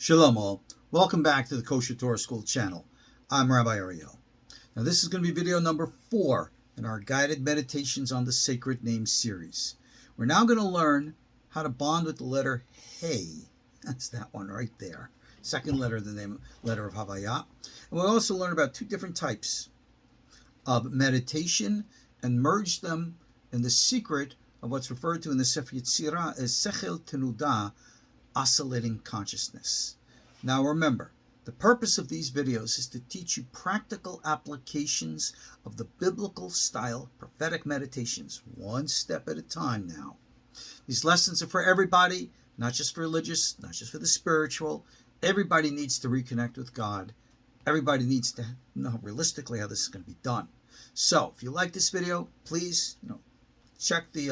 Shalom all. Welcome back to the KosherTorah School channel. I'm Rabbi Ariel. Now this is going to be video number 4 in our guided meditations on the sacred name series. We're now going to learn how to bond with the letter Hey. That's that one right there. Second letter of the name, letter of Havaya. And we'll also learn about 2 different types of meditation and merge them in the secret of what's referred to in the Sefer Yetzirah as Sechel Tenudah, oscillating consciousness. Now remember, the purpose of these videos is to teach you practical applications of the biblical style prophetic meditations, one step at a time now. These lessons are for everybody, not just for religious, not just for the spiritual. Everybody needs to reconnect with God. Everybody needs to know realistically how this is going to be done. So if you like this video, please check the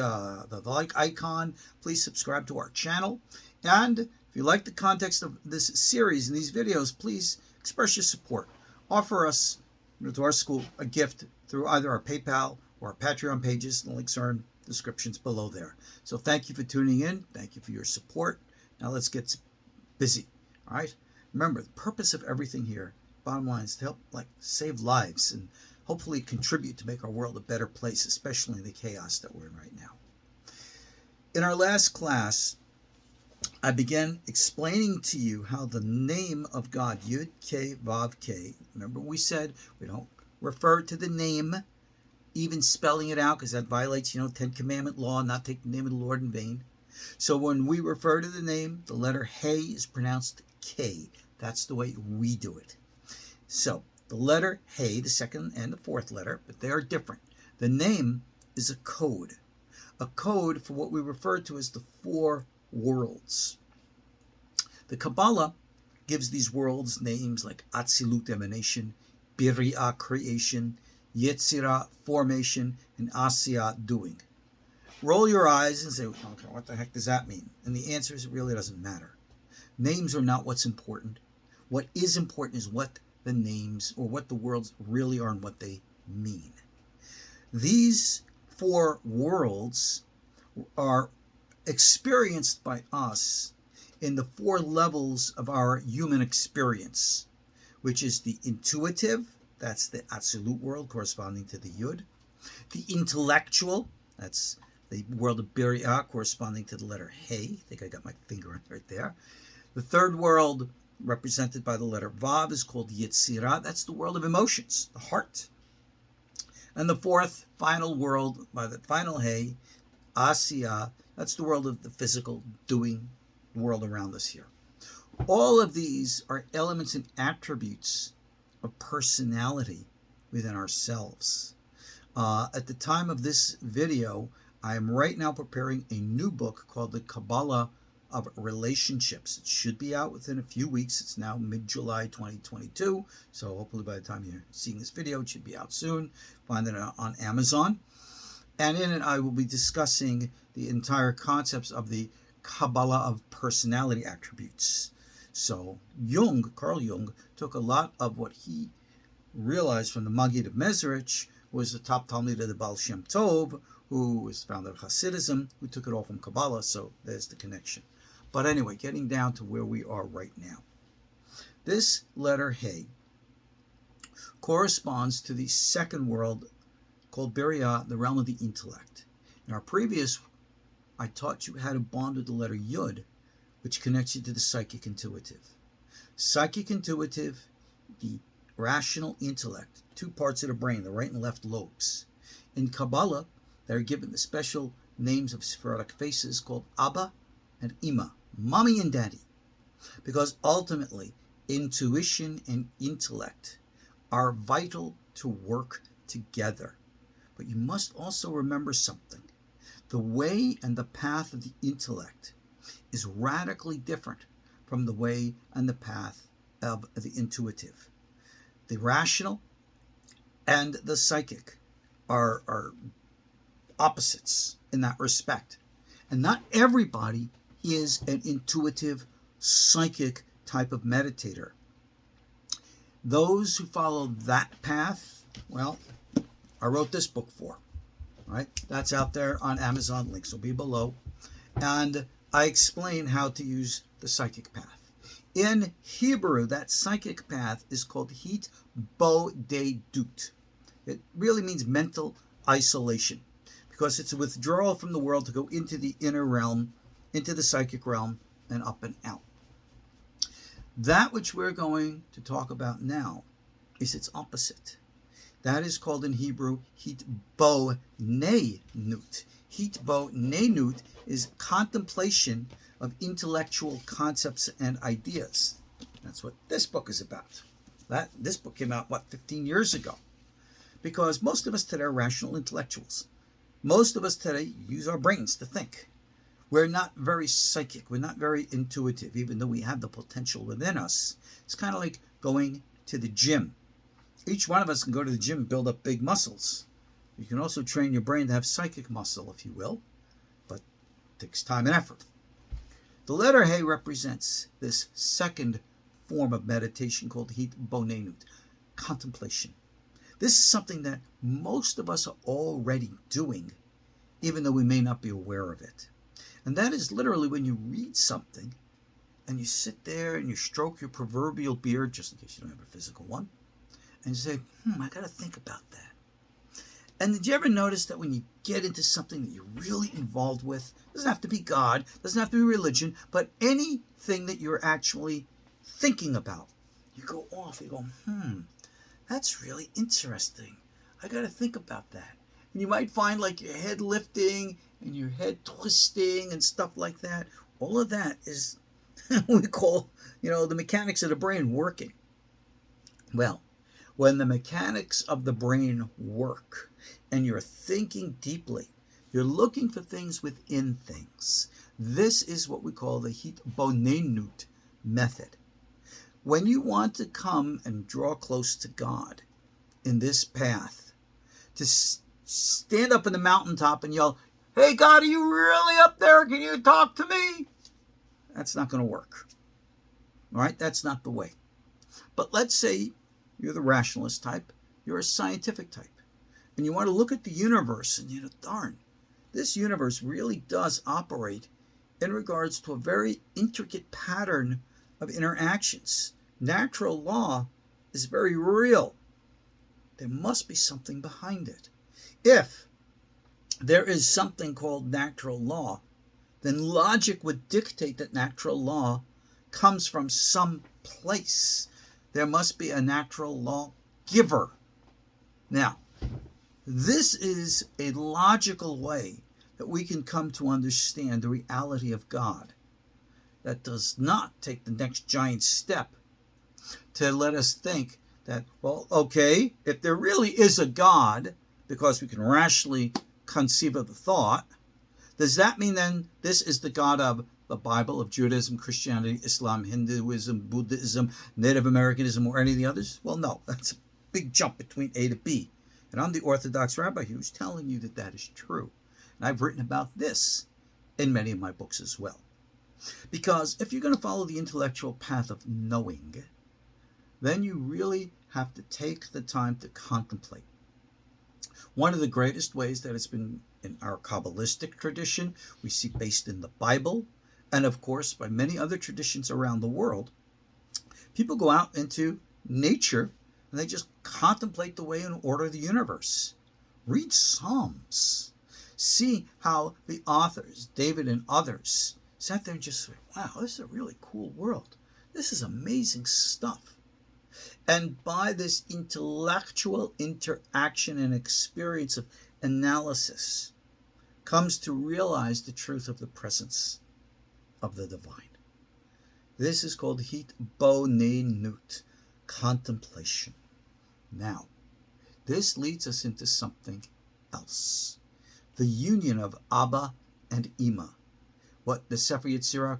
like icon. Please subscribe to our channel. And if you like the context of this series and these videos, please express your support. Offer us, to our school, a gift through either our PayPal or our Patreon pages. The links are in the descriptions below there. So thank you for tuning in. Thank you for your support. Now let's get busy. All right? Remember, the purpose of everything here, bottom line, is to help save lives and hopefully contribute to make our world a better place, especially in the chaos that we're in right now. In our last class, I began explaining to you how the name of God, Yud, K, Vav, K, remember we said we don't refer to the name, even spelling it out, because that violates, 10 Commandment law, not take the name of the Lord in vain. So when we refer to the name, the letter Hey is pronounced K. That's the way we do it. So the letter Hey, the second and the fourth letter, but they are different. The name is a code for what we refer to as the 4 worlds. The Kabbalah gives these worlds names like Atzilut, emanation, Biri'ah, creation, Yetzirah, formation, and Asiyah, doing. Roll your eyes and say, okay, what the heck does that mean? And the answer is it really doesn't matter. Names are not what's important. What is important is what the names or what the worlds really are and what they mean. These 4 worlds are experienced by us in the 4 levels of our human experience, which is the intuitive, that's the Atzilut world corresponding to the Yud, the intellectual, that's the world of Biri'ah corresponding to the letter Hey. I think I got my finger right there. The 3rd world, represented by the letter Vav, is called Yetzirah. That's the world of emotions, the heart. And the 4th, final world, by the final Hey, Asiyah, that's the world of the physical, doing, the world around us here. All of these are elements and attributes of personality within ourselves. At the time of this video, I am right now preparing a new book called The Kabbalah of Relationships. It should be out within a few weeks. It's now mid-July 2022, so hopefully by the time you're seeing this video, it should be out soon. Find it on Amazon. And in it, I will be discussing the entire concepts of the Kabbalah of personality attributes. So Carl Jung, took a lot of what he realized from the Maggid of Mezrich, was the top Talmud of the Baal Shem Tov, who was founder of Hasidism, who took it all from Kabbalah, so there's the connection. But anyway, getting down to where we are right now. This letter Hey corresponds to the 2nd world called Biri'ah, the realm of the intellect. In our previous, I taught you how to bond with the letter Yud, which connects you to the psychic intuitive. Psychic intuitive, the rational intellect, 2 parts of the brain, the right and left lobes. In Kabbalah, they're given the special names of Sephirotic faces called Abba and Ima, mommy and daddy, because ultimately intuition and intellect are vital to work together. But you must also remember something. The way and the path of the intellect is radically different from the way and the path of the intuitive. The rational and the psychic are opposites in that respect. And not everybody is an intuitive, psychic type of meditator. Those who follow that path, well, I wrote this book for, right? That's out there on Amazon. Links will be below. And I explain how to use the psychic path. In Hebrew, that psychic path is called Hitbodedut. It really means mental isolation, because it's a withdrawal from the world to go into the inner realm, into the psychic realm, and up and out. That which we're going to talk about now is its opposite. That is called in Hebrew Hitbonenut. Hitbonenut is contemplation of intellectual concepts and ideas. That's what this book is about. This book came out, 15 years ago? Because most of us today are rational intellectuals. Most of us today use our brains to think. We're not very psychic. We're not very intuitive, even though we have the potential within us. It's kind of like going to the gym. Each one of us can go to the gym and build up big muscles. You can also train your brain to have psychic muscle, if you will, but it takes time and effort. The letter He represents this second form of meditation called Hitbonenut, contemplation. This is something that most of us are already doing, even though we may not be aware of it. And that is literally when you read something and you sit there and you stroke your proverbial beard, just in case you don't have a physical one, and you say, I got to think about that. And did you ever notice that when you get into something that you're really involved with, doesn't have to be God, doesn't have to be religion, but anything that you're actually thinking about, you go off, you go, that's really interesting. I got to think about that. And you might find like your head lifting and your head twisting and stuff like that. All of that is what we call, the mechanics of the brain working. Well, when the mechanics of the brain work and you're thinking deeply, you're looking for things within things. This is what we call the Hitbonenut method. When you want to come and draw close to God in this path, to stand up in the mountaintop and yell, "Hey God, are you really up there? Can you talk to me?" That's not going to work. All right, that's not the way. But let's say you're the rationalist type, you're a scientific type, and you want to look at the universe and darn, this universe really does operate in regards to a very intricate pattern of interactions. Natural law is very real. There must be something behind it. If there is something called natural law, then logic would dictate that natural law comes from some place. There must be a natural law giver. Now, this is a logical way that we can come to understand the reality of God. That does not take the next giant step to let us think that, well, okay, if there really is a God, because we can rationally conceive of the thought, does that mean then this is the God of the Bible, of Judaism, Christianity, Islam, Hinduism, Buddhism, Native Americanism, or any of the others? Well, no, that's a big jump between A to B. And I'm the Orthodox rabbi who's telling you that that is true. And I've written about this in many of my books as well. Because if you're going to follow the intellectual path of knowing, then you really have to take the time to contemplate. One of the greatest ways that it's been in our Kabbalistic tradition, we see based in the Bible, and of course by many other traditions around the world, people go out into nature and they just contemplate the way and order of the universe. Read Psalms. See how the authors, David and others, sat there and just said, wow, this is a really cool world. This is amazing stuff. And by this intellectual interaction and experience of analysis, comes to realize the truth of the presence of the divine. This is called Hitbonenut, contemplation. Now, this leads us into something else. The union of Abba and Ima, what the Sefer Yetzirah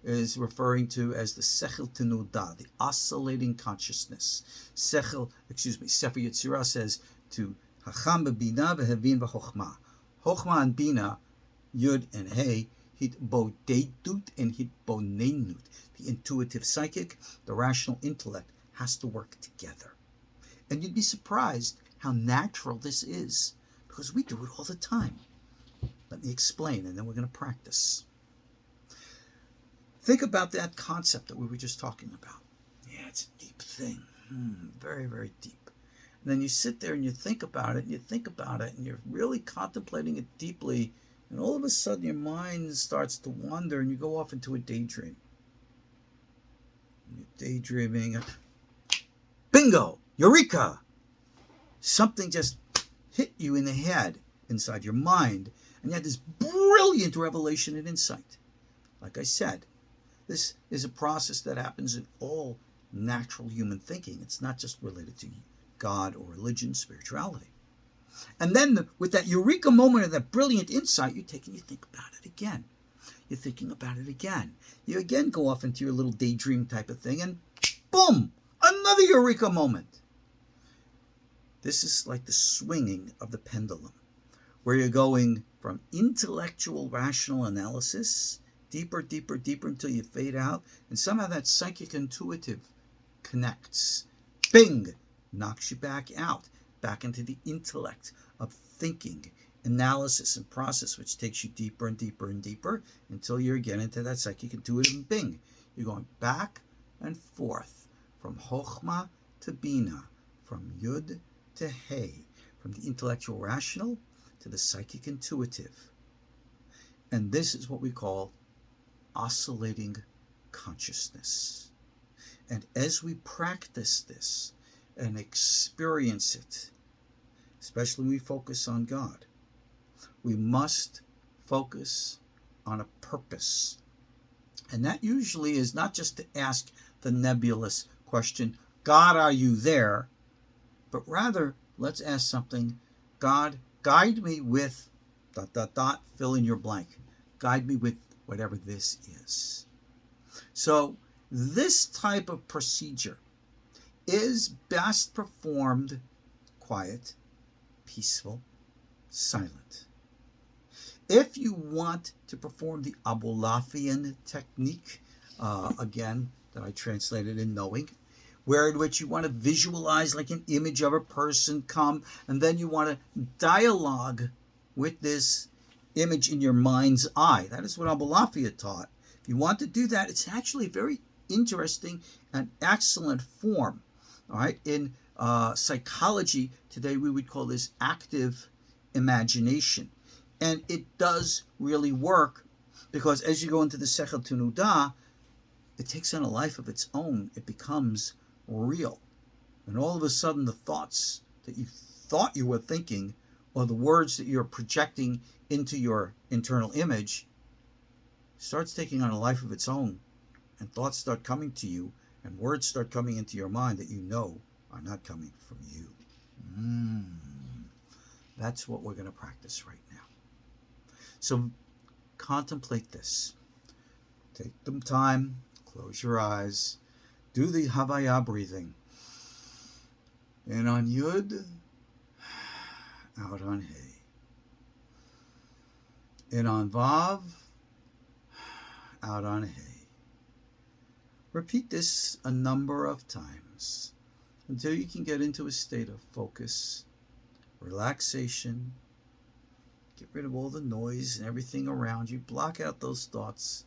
is referring to as the Sechel Tenuda, the oscillating consciousness. Sefer Yetzirah says to Hacham b'bina v'hevin v'chochma. Chochma and Bina, Yud and Hey, Hitbodedut and Hitbonenut. The intuitive psychic, the rational intellect has to work together. And you'd be surprised how natural this is, because we do it all the time. Let me explain, and then we're going to practice. Think about that concept that we were just talking about. Yeah, it's a deep thing. Very, very deep. And then you sit there and you think about it, and you think about it, and you're really contemplating it deeply, and all of a sudden your mind starts to wander, and you go off into a daydream. You're daydreaming, and bingo! Eureka! Something just hit you in the head, inside your mind, and you had this brilliant revelation and insight. Like I said, this is a process that happens in all natural human thinking. It's not just related to God or religion, spirituality. And then with that eureka moment of that brilliant insight, you take and you think about it again. You're thinking about it again. You again go off into your little daydream type of thing, and boom, another eureka moment. This is like the swinging of the pendulum, where you're going from intellectual, rational analysis, deeper, deeper, deeper until you fade out, and somehow that psychic intuitive connects. Bing! Knocks you back out, back into the intellect of thinking, analysis, and process, which takes you deeper and deeper and deeper until you're again into that psychic intuitive, and bing! You're going back and forth from Chokhmah to Bina, from Yud to Hey, from the intellectual rational to the psychic intuitive. And this is what we call oscillating consciousness. And as we practice this and experience it, especially when we focus on God, we must focus on a purpose. And that usually is not just to ask the nebulous question, God, are you there? But rather, let's ask something, God, guide me with ... fill in your blank. Guide me with whatever this is. So this type of procedure is best performed quiet, peaceful, silent. If you want to perform the Abulafian technique, again, that I translated in knowing, where in which you want to visualize like an image of a person come, and then you want to dialogue with this image in your mind's eye. That is what Abulafian taught. If you want to do that, it's actually a very interesting and excellent form. All right, in psychology today, we would call this active imagination, and it does really work because as you go into the Sefer Yetzirah, it takes on a life of its own. It becomes real, and all of a sudden, the thoughts that you thought you were thinking, or the words that you're projecting into your internal image, starts taking on a life of its own, and thoughts start coming to you, and words start coming into your mind that you know are not coming from you. That's what we're going to practice right now. So contemplate this. Take some time, close your eyes, do the Havaya breathing. In on Yud, out on Hey. In on Vav, out on Hey. Repeat this a number of times until you can get into a state of focus, relaxation. Get rid of all the noise and everything around you. Block out those thoughts.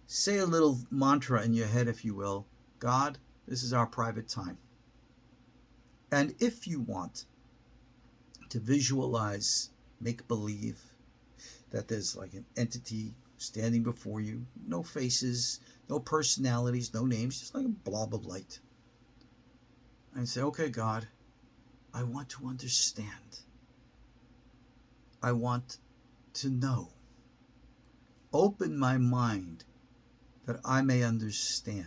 Say a little mantra in your head, if you will. God, this is our private time. And if you want to visualize, make believe that there's like an entity standing before you, no faces, no personalities, no names, just like a blob of light. And say, okay, God, I want to understand. I want to know. Open my mind that I may understand.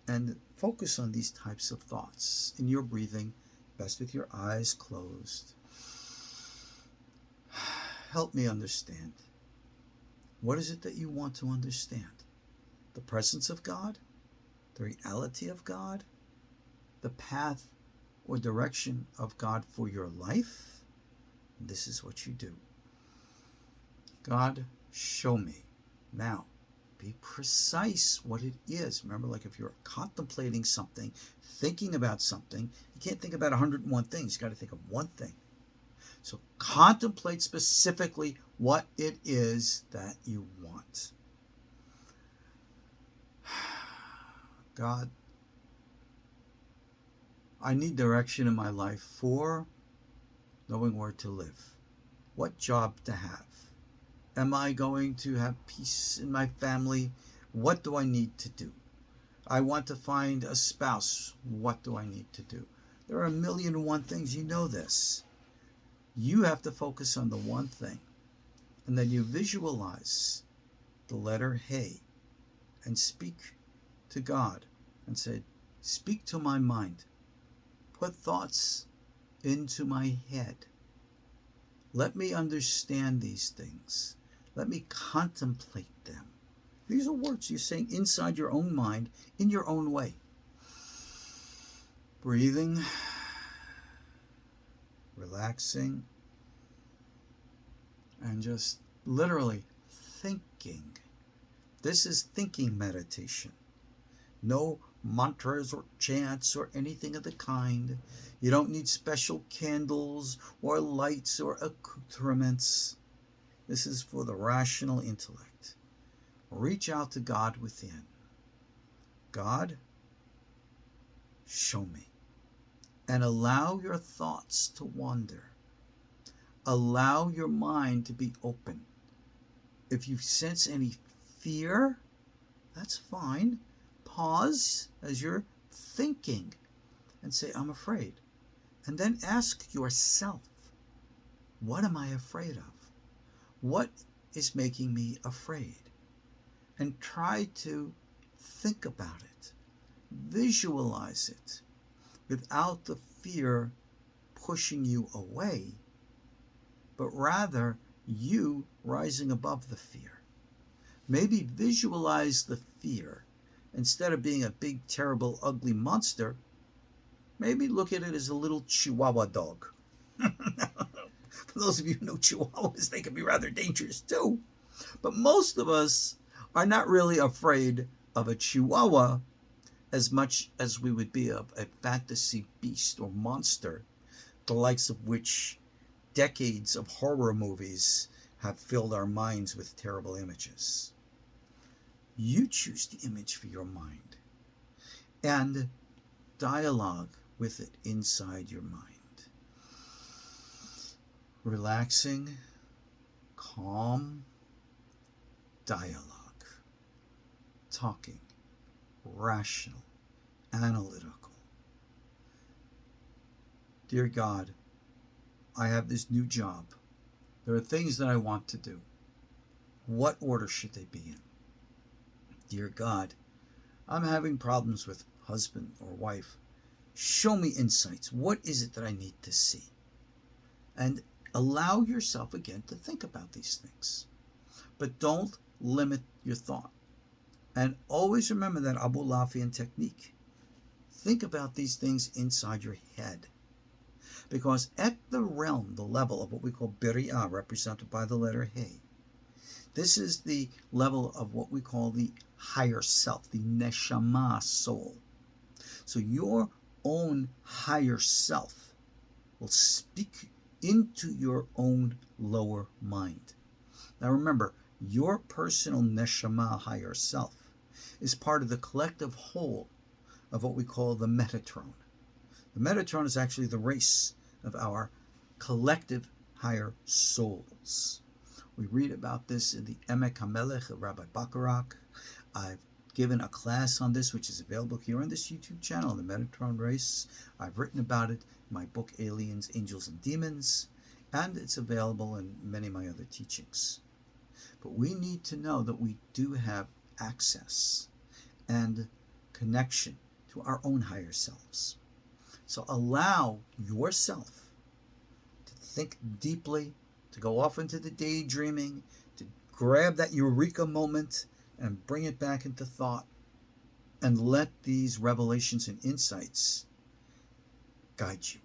And focus on these types of thoughts in your breathing, best with your eyes closed. Help me understand. What is it that you want to understand? The presence of God? The reality of God? The path or direction of God for your life? This is what you do. God, show me. Now, be precise what it is. Remember, like if you're contemplating something, thinking about something, you can't think about 101 things. You got to think of one thing. So contemplate specifically what it is that you want. God, I need direction in my life for knowing where to live, what job to have. Am I going to have peace in my family? What do I need to do? I want to find a spouse. What do I need to do? There are a million and one things. You know this. You have to focus on the one thing. And then you visualize the letter Hey and speak to God and say, speak to my mind. Put thoughts into my head. Let me understand these things. Let me contemplate them. These are words you're saying inside your own mind, in your own way. Breathing, relaxing, and just literally thinking. This is thinking meditation. No mantras or chants or anything of the kind. You don't need special candles or lights or accoutrements. This is for the rational intellect. Reach out to God within. God, show me. And allow your thoughts to wander. Allow your mind to be open. If you sense any fear, that's fine. Pause as you're thinking and say, I'm afraid. And then ask yourself, what am I afraid of? What is making me afraid? And try to think about it. Visualize it without the fear pushing you away, but rather you rising above the fear. Maybe visualize the fear. Instead of being a big, terrible, ugly monster, maybe look at it as a little Chihuahua dog. For those of you who know Chihuahuas, they can be rather dangerous too. But most of us are not really afraid of a Chihuahua as much as we would be of a fantasy beast or monster, the likes of which decades of horror movies have filled our minds with terrible images. You choose the image for your mind and dialogue with it inside your mind. Relaxing, calm dialogue. Talking, rational, analytical. Dear God, I have this new job. There are things that I want to do. What order should they be in? Dear God, I'm having problems with husband or wife. Show me insights. What is it that I need to see? And allow yourself again to think about these things. But don't limit your thought. And always remember that Abulafian technique. Think about these things inside your head. Because at the realm, the level of what we call Biri'ah, represented by the letter Hey, this is the level of what we call the higher self, the neshama soul. So your own higher self will speak into your own lower mind. Now remember, your personal neshama higher self is part of the collective whole of what we call the Metatron. The Metatron is actually the race of our collective higher souls. We read about this in the Emek HaMelech of Rabbi Bacharach. I've given a class on this, which is available here on this YouTube channel, the Metatron race. I've written about it in my book, Aliens, Angels, and Demons, and it's available in many of my other teachings. But we need to know that we do have access and connection to our own higher selves. So allow yourself to think deeply, to go off into the daydreaming, to grab that eureka moment and bring it back into thought, and let these revelations and insights guide you.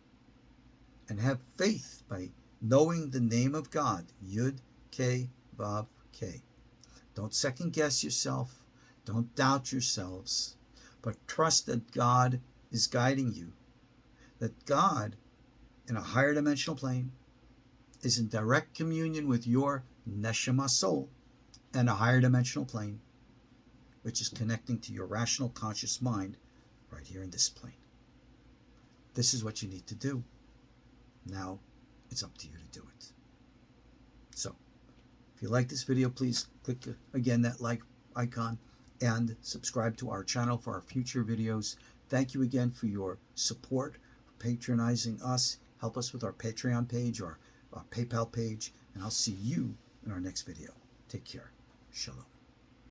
And have faith by knowing the name of God, Yud, K, Vav, K. Don't second guess yourself. Don't doubt yourselves, but trust that God is guiding you, that God in a higher dimensional plane is in direct communion with your neshama soul and a higher dimensional plane, which is connecting to your rational conscious mind right here in this plane. This is what you need to do. Now it's up to you to do it. So, if you like this video, please click again that like icon and subscribe to our channel for our future videos. Thank you again for your support, for patronizing us. Help us with our Patreon page or our PayPal page, and I'll see you in our next video. Take care. Shalom.